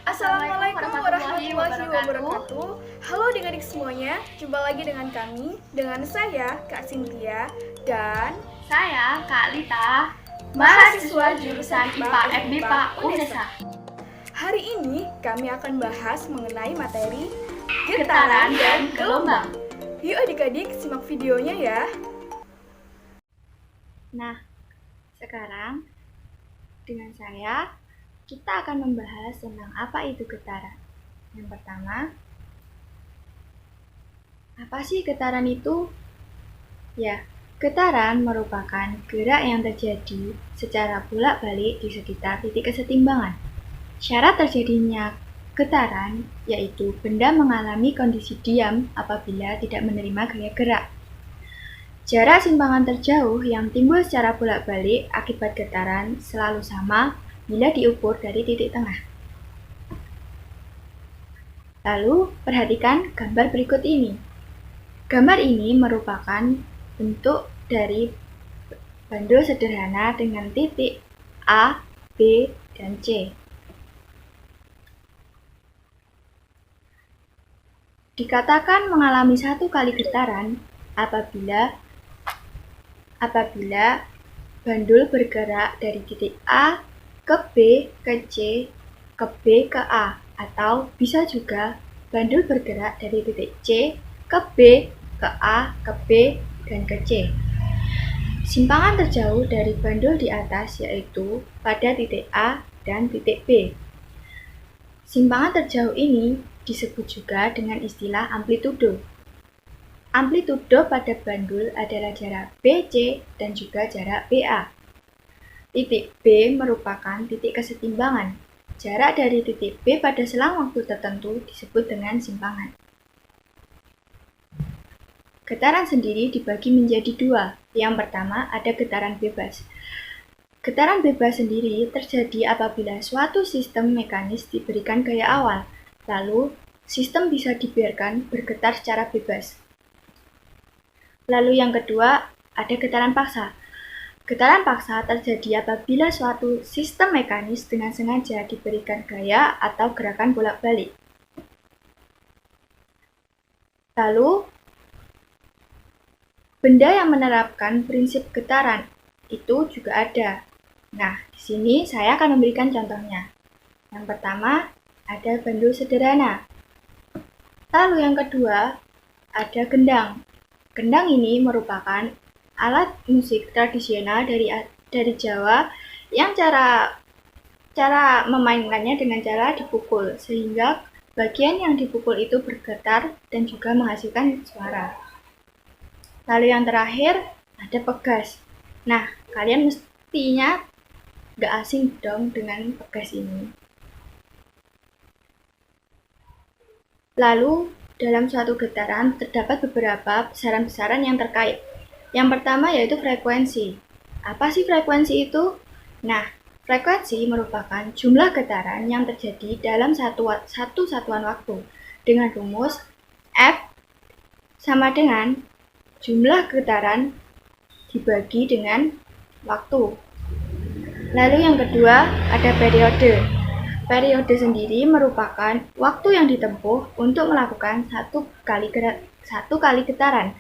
Assalamualaikum warahmatullahi wabarakatuh. Halo adik-adik semuanya, jumpa lagi dengan kami, dengan saya Kak Cynthia dan saya Kak Lita, mahasiswa jurusan IPA FBIPA UNESA. Hari ini kami akan bahas mengenai materi Getaran dan gelombang. Yuk adik-adik simak videonya ya. Nah, sekarang dengan saya kita akan membahas tentang apa itu getaran. Yang pertama, apa sih getaran itu? Ya, getaran merupakan gerak yang terjadi secara bolak-balik di sekitar titik kesetimbangan. Syarat terjadinya getaran yaitu benda mengalami kondisi diam apabila tidak menerima gaya gerak. Jarak simpangan terjauh yang timbul secara bolak-balik akibat getaran selalu sama bila diukur dari titik tengah. Lalu, perhatikan gambar berikut ini. Gambar ini merupakan bentuk dari bandul sederhana dengan titik A, B, dan C. Dikatakan mengalami satu kali getaran apabila bandul bergerak dari titik A ke B, ke C, ke B, ke A, atau bisa juga bandul bergerak dari titik C ke B, ke A, ke B, dan ke C. Simpangan terjauh dari bandul di atas yaitu pada titik A dan titik B. Simpangan terjauh ini disebut juga dengan istilah amplitudo. Amplitudo pada bandul adalah jarak BC dan juga jarak BA. Titik B merupakan titik kesetimbangan. Jarak dari titik B pada selang waktu tertentu disebut dengan simpangan. Getaran sendiri dibagi menjadi dua. Yang pertama ada getaran bebas. Getaran bebas sendiri terjadi apabila suatu sistem mekanis diberikan gaya awal, lalu sistem bisa dibiarkan bergetar secara bebas. Lalu yang kedua ada getaran paksa. Getaran paksa terjadi apabila suatu sistem mekanis dengan sengaja diberikan gaya atau gerakan bolak-balik. Lalu, benda yang menerapkan prinsip getaran itu juga ada. Nah, di sini saya akan memberikan contohnya. Yang pertama, ada bandul sederhana. Lalu yang kedua, ada gendang. Gendang ini merupakan alat musik tradisional dari Jawa yang cara memainkannya dengan cara dipukul, sehingga bagian yang dipukul itu bergetar dan juga menghasilkan suara. Lalu yang terakhir ada pegas. Nah, kalian mestinya gak asing dong dengan pegas ini. Lalu, dalam suatu getaran terdapat beberapa besaran-besaran yang terkait. Yang pertama yaitu frekuensi. Apa sih frekuensi itu? Nah, frekuensi merupakan jumlah getaran yang terjadi dalam satu satuan waktu dengan rumus F sama dengan jumlah getaran dibagi dengan waktu. Lalu yang kedua ada periode. Periode sendiri merupakan waktu yang ditempuh untuk melakukan satu kali getaran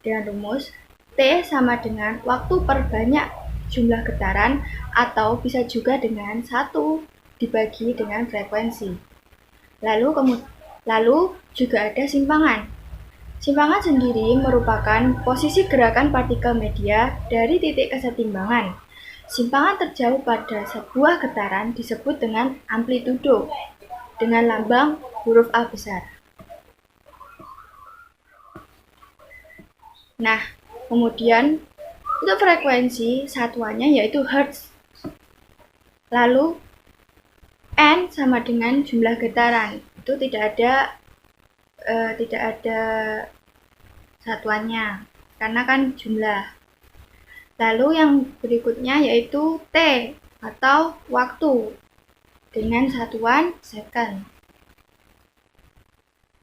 dengan rumus T sama dengan waktu per banyak jumlah getaran atau bisa juga dengan 1 dibagi dengan frekuensi. Lalu juga ada simpangan. Simpangan sendiri merupakan posisi gerakan partikel media dari titik kesetimbangan. Simpangan terjauh pada sebuah getaran disebut dengan amplitudo dengan lambang huruf A besar. Nah, kemudian untuk frekuensi satuannya yaitu Hertz. Lalu N sama dengan jumlah getaran. Itu tidak ada satuannya karena kan jumlah. Lalu yang berikutnya yaitu T atau waktu dengan satuan second.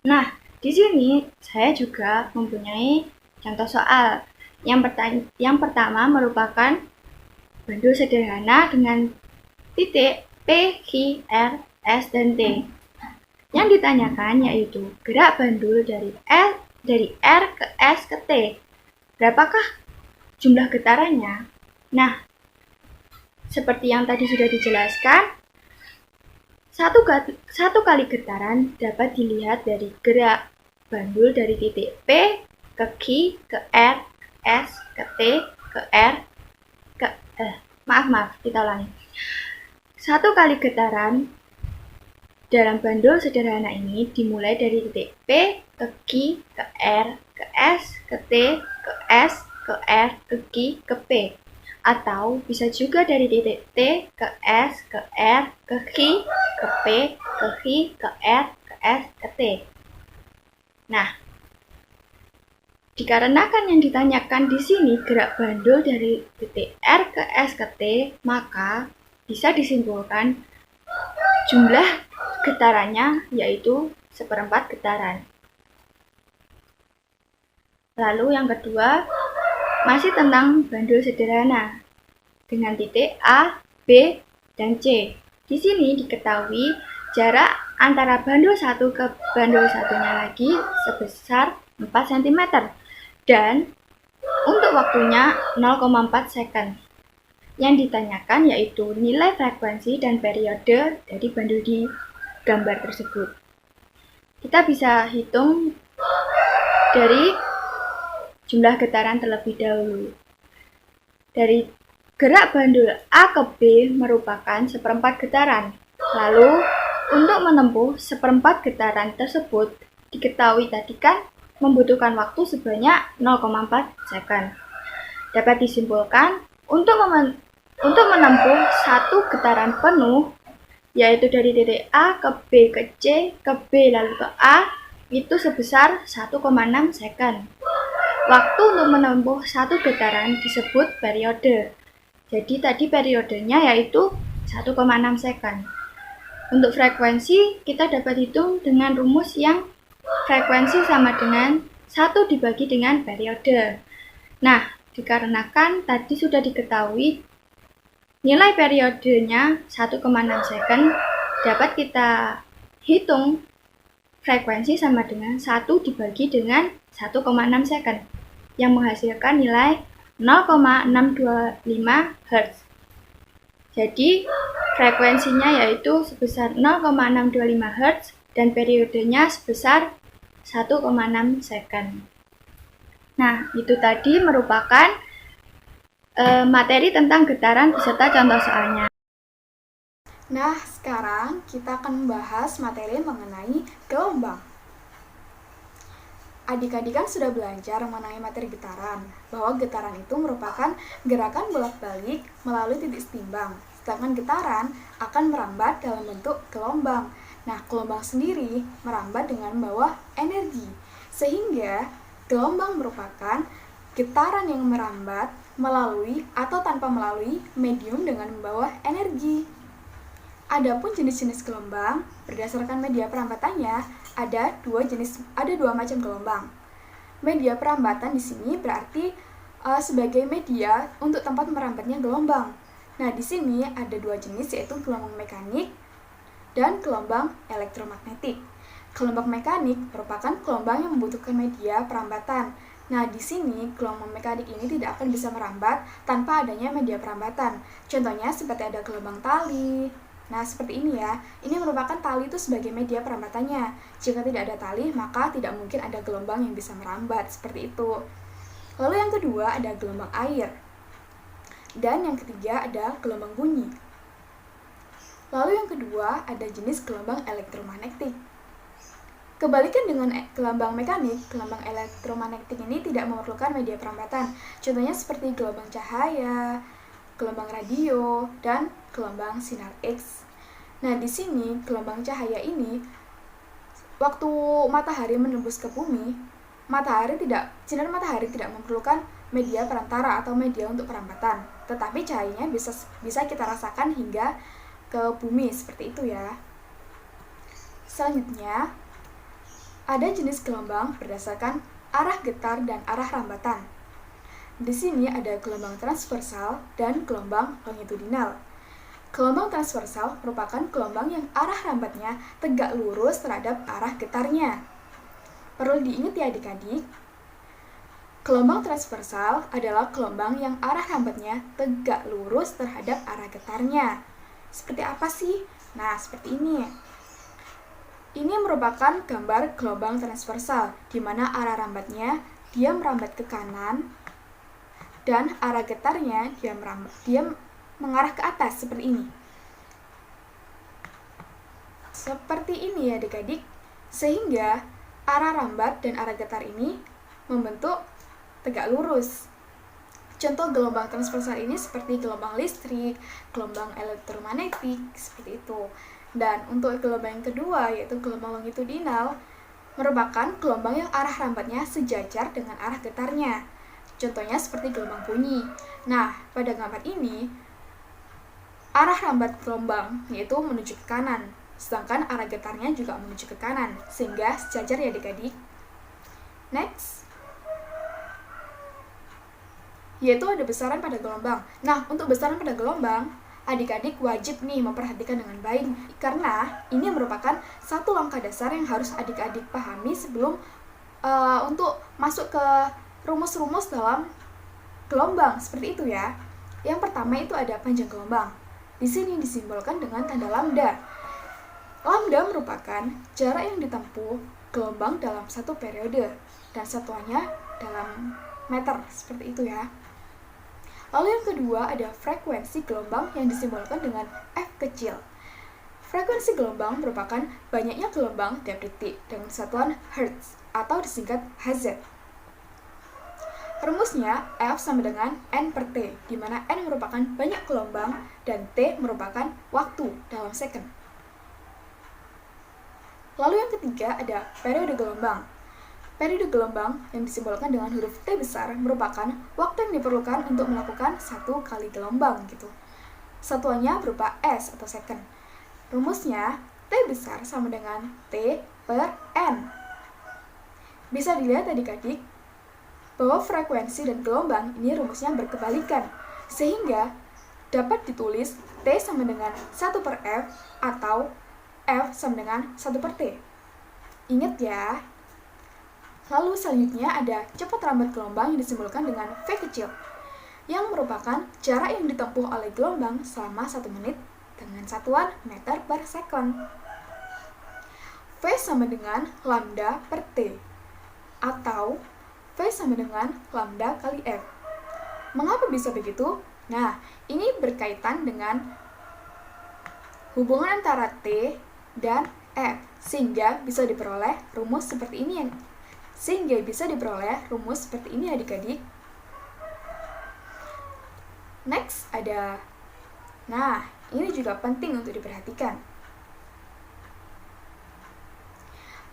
Nah, di sini saya juga mempunyai contoh soal. Yang pertama merupakan bandul sederhana dengan titik P, Q, R S, dan T. Yang ditanyakan yaitu gerak bandul dari R ke S ke T. Berapakah jumlah getarannya? Nah, seperti yang tadi sudah dijelaskan, satu kali getaran dapat dilihat dari gerak bandul dari titik P ke Q ke R ke S ke T ke R ke kita ulangi. Satu kali getaran dalam bandul sederhana ini dimulai dari titik P ke Q ke R ke S ke T ke S ke R ke Q ke P, atau bisa juga dari titik T ke S ke R ke Q ke P ke Q ke R ke S ke T. Nah, dikarenakan yang ditanyakan di sini gerak bandul dari titik R ke S ke T, maka bisa disimpulkan jumlah getarannya yaitu 1/4 getaran. Lalu yang kedua, masih tentang bandul sederhana dengan titik A, B, dan C. Di sini diketahui jarak antara bandul satu ke bandul satunya lagi sebesar 4 cm dan untuk waktunya 0,4 second. Yang ditanyakan yaitu nilai frekuensi dan periode dari bandul di gambar tersebut. Kita bisa hitung dari jumlah getaran terlebih dahulu. Dari gerak bandul A ke B merupakan 1/4 getaran. Lalu, untuk menempuh 1/4 getaran tersebut, diketahui tadi kan membutuhkan waktu sebanyak 0,4 second. Dapat disimpulkan, untuk menempuh satu getaran penuh, yaitu dari titik A ke B ke C ke B lalu ke A, itu sebesar 1,6 second. Waktu untuk menempuh satu getaran disebut periode. Jadi tadi periodenya yaitu 1,6 second. Untuk frekuensi, kita dapat hitung dengan rumus yang frekuensi sama dengan 1 dibagi dengan periode. Nah, dikarenakan tadi sudah diketahui nilai periodenya 1,6 second, dapat kita hitung frekuensi sama dengan 1 dibagi dengan 1,6 second, yang menghasilkan nilai 0,625 Hz. Jadi, frekuensinya yaitu sebesar 0,625 Hz dan periodenya sebesar 1,6 second. Nah, itu tadi merupakan materi tentang getaran beserta contoh soalnya. Nah, sekarang kita akan membahas materi mengenai gelombang. Adik-adik kan sudah belajar mengenai materi getaran, bahwa getaran itu merupakan gerakan bolak-balik melalui titik setimbang, sedangkan getaran akan merambat dalam bentuk gelombang. Nah, gelombang sendiri merambat dengan membawa energi, sehingga gelombang merupakan getaran yang merambat melalui atau tanpa melalui medium dengan membawa energi. Adapun jenis-jenis gelombang, berdasarkan media perambatannya, ada dua macam gelombang. Media perambatan di sini berarti sebagai media untuk tempat merambatnya gelombang. Nah, di sini ada dua jenis, yaitu gelombang mekanik dan gelombang elektromagnetik. Gelombang mekanik merupakan gelombang yang membutuhkan media perambatan. Nah, di sini gelombang mekanik ini tidak akan bisa merambat tanpa adanya media perambatan. Contohnya seperti ada gelombang tali. Nah, seperti ini ya. Ini merupakan tali itu sebagai media perambatannya. Jika tidak ada tali, maka tidak mungkin ada gelombang yang bisa merambat. Seperti itu. Lalu yang kedua ada gelombang air. Dan yang ketiga ada gelombang bunyi. Lalu yang kedua ada jenis gelombang elektromagnetik. Kebalikan dengan gelombang mekanik, gelombang elektromagnetik ini tidak memerlukan media perambatan. Contohnya seperti gelombang cahaya, gelombang radio, dan gelombang sinar X. Nah, di sini gelombang cahaya ini, waktu matahari menembus ke bumi, sinar matahari tidak memerlukan media perantara atau media untuk perambatan, tetapi cahayanya bisa kita rasakan hingga ke bumi, seperti itu ya. Selanjutnya, ada jenis gelombang berdasarkan arah getar dan arah rambatan. Di sini ada gelombang transversal dan gelombang longitudinal. Gelombang transversal merupakan gelombang yang arah rambatnya tegak lurus terhadap arah getarnya. Perlu diingat ya adik-adik, gelombang transversal adalah gelombang yang arah rambatnya tegak lurus terhadap arah getarnya. Seperti apa sih? Nah, seperti ini. Ini merupakan gambar gelombang transversal, di mana arah rambatnya dia merambat ke kanan dan arah getarnya dia mengarah ke atas seperti ini. Seperti ini ya adik-adik, sehingga arah rambat dan arah getar ini membentuk tegak lurus. Contoh gelombang transversal ini seperti gelombang listrik, gelombang elektromagnetik, seperti itu. Dan untuk gelombang yang kedua, yaitu gelombang longitudinal, merupakan gelombang yang arah rambatnya sejajar dengan arah getarnya. Contohnya seperti gelombang bunyi. Nah, pada gambar ini, arah rambat gelombang yaitu menuju ke kanan, sedangkan arah getarnya juga menuju ke kanan, sehingga sejajar ya adik-adik. Next, yaitu ada besaran pada gelombang. Nah, untuk besaran pada gelombang, adik-adik wajib nih memperhatikan dengan baik, karena ini merupakan satu langkah dasar yang harus adik-adik pahami sebelum untuk masuk ke rumus-rumus dalam gelombang, seperti itu ya. Yang pertama itu ada panjang gelombang. Di sini disimbolkan dengan tanda lambda. Lambda merupakan jarak yang ditempuh gelombang dalam satu periode, dan satuannya dalam meter, seperti itu ya. Lalu yang kedua ada frekuensi gelombang yang disimbolkan dengan F kecil. Frekuensi gelombang merupakan banyaknya gelombang tiap detik dengan satuan Hertz atau disingkat Hz. Rumusnya F sama dengan N per T, di mana N merupakan banyak gelombang dan T merupakan waktu dalam second. Lalu yang ketiga ada periode gelombang. Periode gelombang yang disimbolkan dengan huruf T besar merupakan waktu yang diperlukan untuk melakukan satu kali gelombang gitu. Satuannya berupa S atau second. Rumusnya T besar sama dengan T per N. Bisa dilihat adik-adik bahwa frekuensi dan gelombang ini rumusnya berkebalikan, sehingga dapat ditulis T sama dengan 1 per F atau F sama dengan 1 per T. Ingat ya. Lalu selanjutnya ada cepat rambat gelombang yang disimbolkan dengan V kecil, yang merupakan jarak yang ditempuh oleh gelombang selama 1 menit dengan satuan meter per second. V sama dengan lambda per T, atau V sama dengan lambda kali F. Mengapa bisa begitu? Nah, ini berkaitan dengan hubungan antara T dan F, sehingga bisa diperoleh rumus seperti ini adik-adik. Next ada, nah ini juga penting untuk diperhatikan.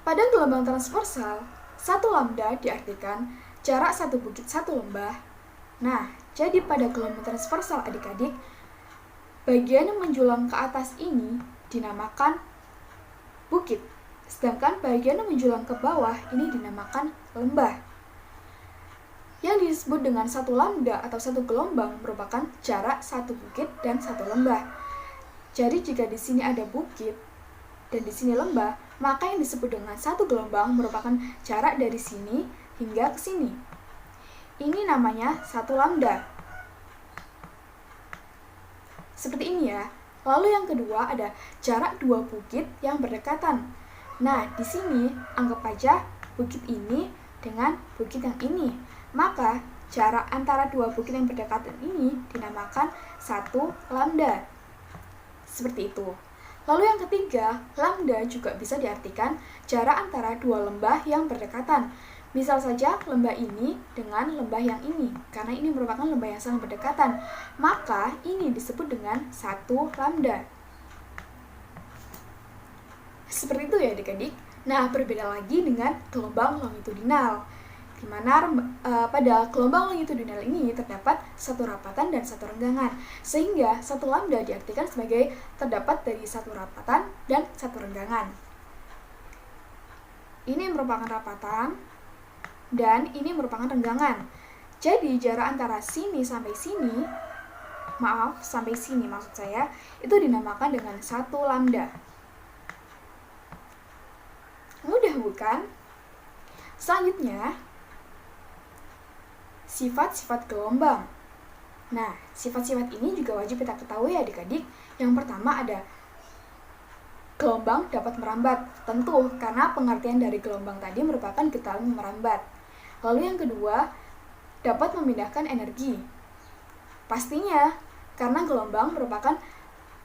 Pada gelombang transversal, 1 lambda diartikan jarak satu bukit 1 lembah. Nah, jadi pada gelombang transversal adik-adik, bagian yang menjulang ke atas ini dinamakan bukit, sedangkan bagian yang menjulang ke bawah ini dinamakan lembah. Yang disebut dengan 1 lambda atau 1 gelombang merupakan jarak 1 bukit dan 1 lembah. Jadi jika di sini ada bukit dan di sini lembah, maka yang disebut dengan 1 gelombang merupakan jarak dari sini hingga ke sini. Ini namanya 1 lambda. Seperti ini ya. Lalu yang kedua ada jarak 2 bukit yang berdekatan. Nah, di sini anggap aja bukit ini dengan bukit yang ini. Maka jarak antara 2 bukit yang berdekatan ini dinamakan 1 lambda. Seperti itu. Lalu yang ketiga, lambda juga bisa diartikan jarak antara 2 lembah yang berdekatan. Misal saja lembah ini dengan lembah yang ini, karena ini merupakan lembah yang saling berdekatan. Maka ini disebut dengan 1 lambda. Seperti itu ya adik-adik. Nah, berbeda lagi dengan gelombang longitudinal, di mana pada gelombang longitudinal ini terdapat 1 rapatan dan 1 renggangan, sehingga 1 lambda diartikan sebagai terdapat dari 1 rapatan dan 1 renggangan. Ini merupakan rapatan dan ini merupakan renggangan. Jadi jarak antara sini sampai sini maaf, sampai sini maksud saya, itu dinamakan dengan 1 lambda. Mudah bukan? Selanjutnya, sifat-sifat gelombang. Nah, sifat-sifat ini juga wajib kita ketahui ya adik-adik. Yang pertama ada gelombang dapat merambat. Tentu, karena pengertian dari gelombang tadi merupakan getaran merambat. Lalu yang kedua, dapat memindahkan energi. Pastinya, karena gelombang merupakan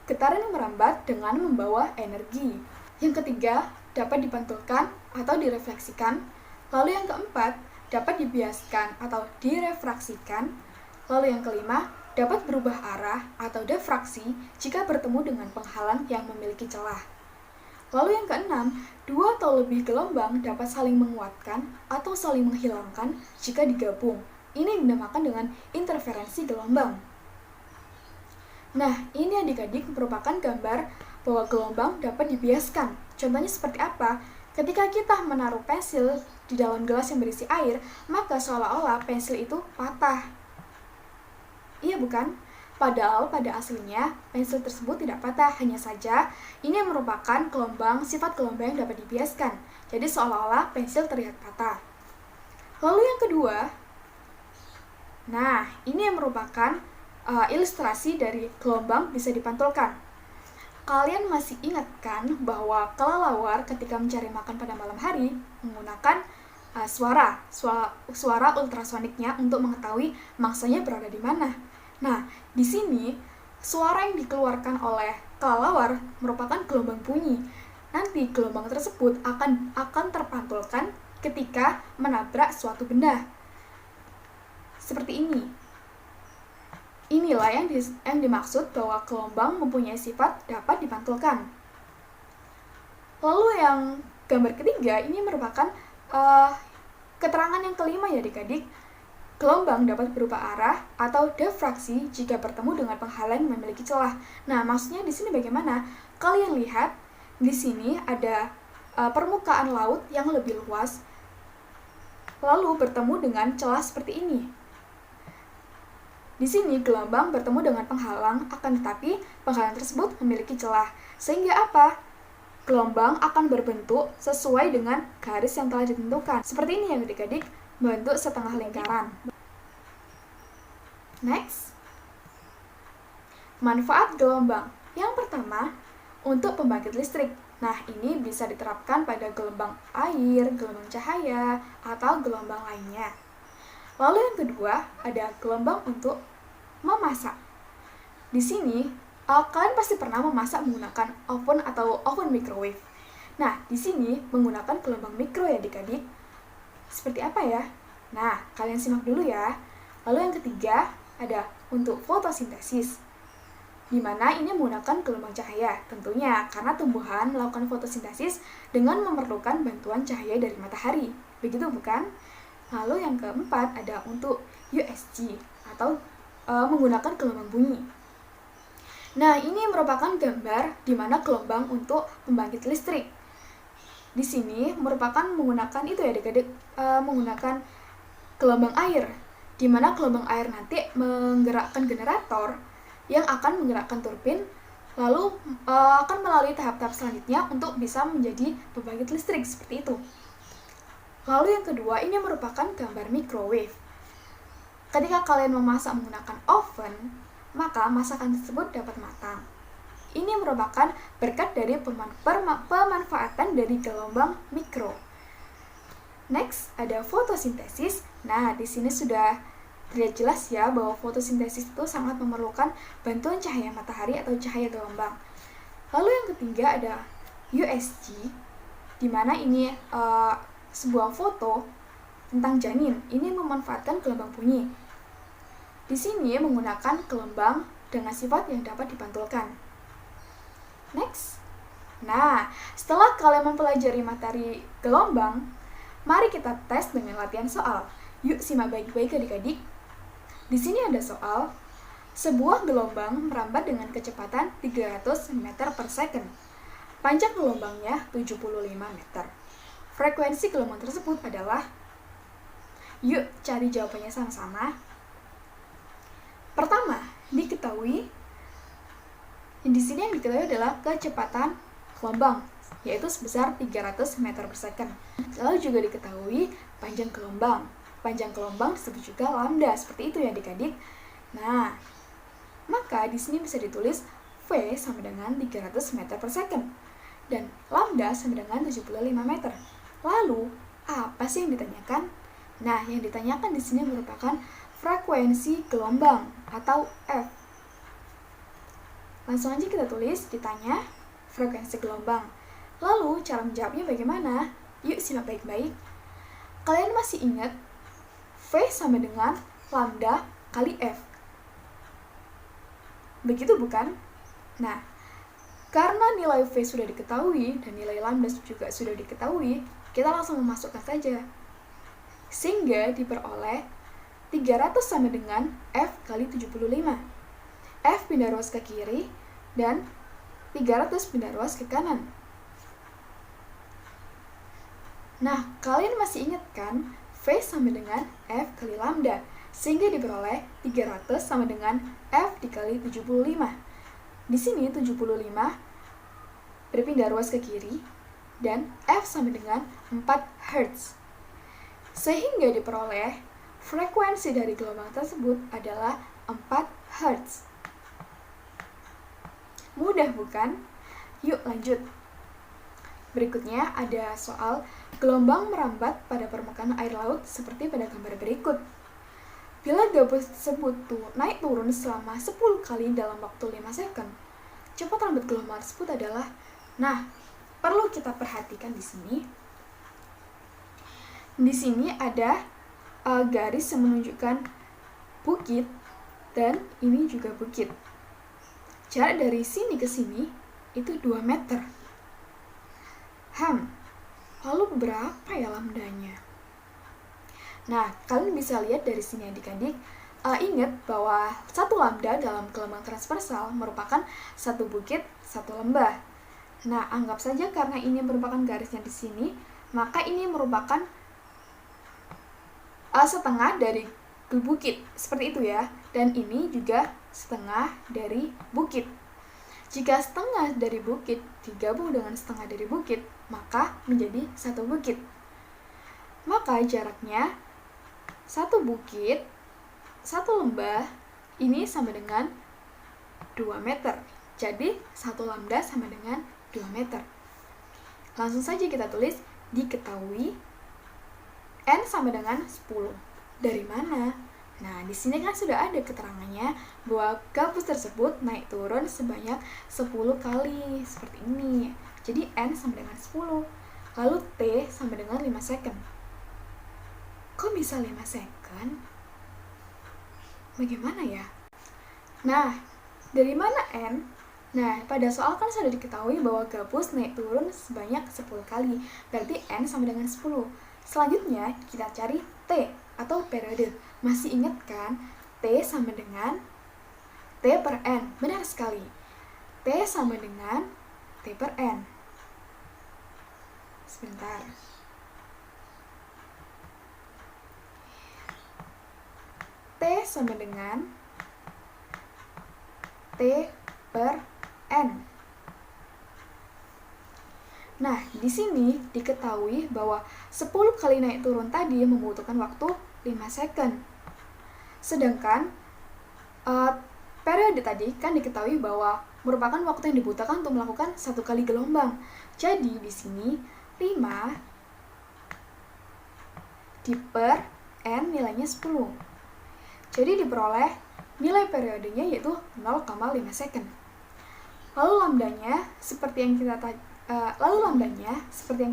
getaran yang merambat dengan membawa energi. Yang ketiga, dapat dipantulkan atau direfleksikan. Lalu yang keempat, dapat dibiaskan atau direfraksikan. Lalu yang kelima, dapat berubah arah atau diffraksi jika bertemu dengan penghalang yang memiliki celah. Lalu yang keenam, 2 atau lebih gelombang dapat saling menguatkan atau saling menghilangkan jika digabung. Ini dinamakan dengan interferensi gelombang. Nah, ini adik-adik merupakan gambar bahwa gelombang dapat dibiaskan. Contohnya seperti apa? Ketika kita menaruh pensil di dalam gelas yang berisi air, maka seolah-olah pensil itu patah. Iya bukan? Padahal pada aslinya pensil tersebut tidak patah, hanya saja ini merupakan sifat gelombang yang dapat dibiaskan. Jadi seolah-olah pensil terlihat patah. Lalu yang kedua, nah ini yang merupakan ilustrasi dari gelombang bisa dipantulkan. Kalian masih ingat kan bahwa kelelawar ketika mencari makan pada malam hari menggunakan suara ultrasoniknya untuk mengetahui mangsanya berada di mana. Nah, di sini suara yang dikeluarkan oleh kelelawar merupakan gelombang bunyi. Nanti gelombang tersebut akan terpantulkan ketika menabrak suatu benda. Seperti ini. Inilah yang dimaksud bahwa gelombang mempunyai sifat dapat dipantulkan. Lalu yang gambar ketiga ini merupakan keterangan yang kelima ya adik-adik. Gelombang dapat berubah arah atau diffraksi jika bertemu dengan penghalang yang memiliki celah. Nah, maksudnya di sini bagaimana? Kalian lihat di sini ada permukaan laut yang lebih luas, lalu bertemu dengan celah seperti ini. Di sini gelombang bertemu dengan penghalang, akan tetapi penghalang tersebut memiliki celah. Sehingga apa? Gelombang akan berbentuk sesuai dengan garis yang telah ditentukan. Seperti ini ya adik-adik, bentuk setengah lingkaran. Next. Manfaat gelombang. Yang pertama, untuk pembangkit listrik. Nah, ini bisa diterapkan pada gelombang air, gelombang cahaya, atau gelombang lainnya. Lalu yang kedua, ada gelombang untuk memasak. Di sini, kalian pasti pernah memasak menggunakan oven atau oven microwave. Nah, di sini menggunakan gelombang mikro ya adik-adik. Seperti apa ya? Nah, kalian simak dulu ya. Lalu yang ketiga, ada untuk fotosintesis, di mana ini menggunakan gelombang cahaya. Tentunya, karena tumbuhan melakukan fotosintesis dengan memerlukan bantuan cahaya dari matahari. Begitu bukan? Lalu yang keempat ada untuk USG atau menggunakan gelombang bunyi. Nah, ini merupakan gambar di mana gelombang untuk pembangkit listrik. Di sini merupakan menggunakan itu ya adik-adik, menggunakan gelombang air, di mana gelombang air nanti menggerakkan generator yang akan menggerakkan turbin, lalu akan melalui tahap-tahap selanjutnya untuk bisa menjadi pembangkit listrik seperti itu. Lalu yang kedua, ini merupakan gambar microwave. Ketika kalian memasak menggunakan oven, maka masakan tersebut dapat matang. Ini merupakan berkat dari pemanfaatan dari gelombang mikro. Next, ada fotosintesis. Nah, di sini sudah terlihat jelas ya bahwa fotosintesis itu sangat memerlukan bantuan cahaya matahari atau cahaya gelombang. Lalu yang ketiga ada USG, di mana ini sebuah foto tentang janin. Ini memanfaatkan gelombang bunyi. Di sini menggunakan gelombang dengan sifat yang dapat dipantulkan. Next. Nah, setelah kalian mempelajari materi gelombang, mari kita tes dengan latihan soal. Yuk simak baik-baik adik-adik. Di sini ada soal. Sebuah gelombang merambat dengan kecepatan 300 meter per second. Panjang gelombangnya 75 meter. Frekuensi gelombang tersebut adalah, yuk cari jawabannya sama-sama. Pertama, diketahui di sini yang diketahui adalah kecepatan gelombang, yaitu sebesar 300 meter per second. Lalu juga diketahui panjang gelombang. Panjang gelombang disebut juga lambda, seperti itu ya adik-adik. Nah, maka di sini bisa ditulis V sama dengan 300 meter per second dan lambda sama dengan 75 meter. Lalu, apa sih yang ditanyakan? Nah, yang ditanyakan di sini merupakan frekuensi gelombang atau F. Langsung aja kita tulis, ditanya frekuensi gelombang. Lalu, cara menjawabnya bagaimana? Yuk simak baik-baik. Kalian masih ingat V sama dengan lambda kali F? Begitu bukan? Nah, karena nilai V sudah diketahui dan nilai lambda juga sudah diketahui, kita langsung memasukkan saja. Sehingga diperoleh 300 sama dengan F kali 75. F pindah ruas ke kiri dan 300 pindah ruas ke kanan. Nah, kalian masih ingat kan V sama dengan F kali lambda, sehingga diperoleh 300 sama dengan F dikali 75. Di sini 75 berpindah ruas ke kiri dan F sama dengan 4 Hz. Sehingga diperoleh frekuensi dari gelombang tersebut adalah 4 Hz. Mudah bukan? Yuk lanjut. Berikutnya ada soal gelombang merambat pada permukaan air laut seperti pada gambar berikut. Bila gabus tersebut naik turun selama 10 kali dalam waktu 5 second, cepat rambat gelombang tersebut adalah, nah, perlu kita perhatikan di sini. Di sini ada garis yang menunjukkan bukit dan ini juga bukit. Jarak dari sini ke sini itu 2 meter. Lalu berapa ya lambdanya? Nah, kalian bisa lihat dari sini adik-adik. Ingat bahwa satu lambda dalam gelombang transversal merupakan satu bukit, satu lembah. Nah, anggap saja karena ini merupakan garisnya di sini, maka ini merupakan setengah dari bukit, seperti itu ya. Dan ini juga setengah dari bukit. Jika setengah dari bukit digabung dengan setengah dari bukit, maka menjadi satu bukit. Maka jaraknya satu bukit, satu lembah, ini sama dengan 2 meter. Jadi, satu lambda sama dengan 2 meter. Langsung saja kita tulis, diketahui N sama dengan 10. Dari mana? Nah, di sini kan sudah ada keterangannya bahwa gabus tersebut naik turun sebanyak 10 kali, seperti ini. Jadi, N sama dengan 10. Lalu, T sama dengan 5 second. Kok bisa 5 second? Bagaimana ya? Nah, dari mana N? Nah, pada soal kan sudah diketahui bahwa gabus naik turun sebanyak 10 kali. Berarti N sama dengan 10. Selanjutnya, kita cari T atau periode. Masih ingat kan? T sama dengan T per N. Benar sekali. T sama dengan T per N. Sebentar. T sama dengan T per N. Nah, di sini diketahui bahwa 10 kali naik turun tadi membutuhkan waktu 5 second. Sedangkan periode tadi kan diketahui bahwa merupakan waktu yang dibutuhkan untuk melakukan 1 kali gelombang. Jadi di sini 5 di per N nilainya 10. Jadi diperoleh nilai periodenya yaitu 0,5 second. Lalu lambdanya seperti yang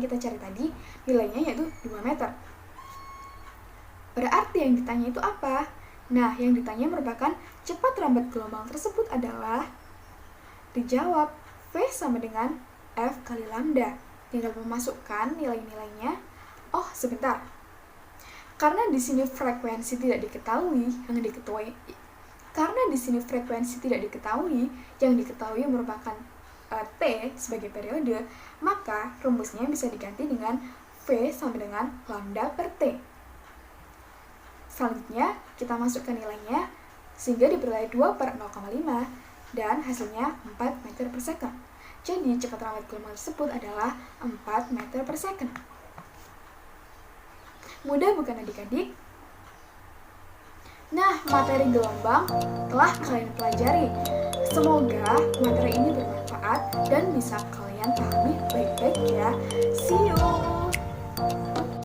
kita cari tadi, nilainya yaitu 2 meter. Berarti yang ditanya itu apa? Nah, yang ditanya merupakan cepat rambat gelombang tersebut adalah dijawab V sama dengan F kali lambda. Tinggal memasukkan nilai-nilainya. Oh, sebentar. Karena di sini frekuensi tidak diketahui, yang diketahui merupakan T sebagai periode, maka rumusnya bisa diganti dengan V sama dengan lambda per T. Selanjutnya, kita masukkan nilainya. sehingga diperoleh 2/0,5 dan hasilnya 4 meter per second. Jadi kecepatan lambat gelombang tersebut adalah 4 meter per second. Mudah bukan adik-adik? Nah, materi gelombang telah kalian pelajari. Semoga materi ini bermanfaat dan bisa kalian pahami baik-baik ya. See you!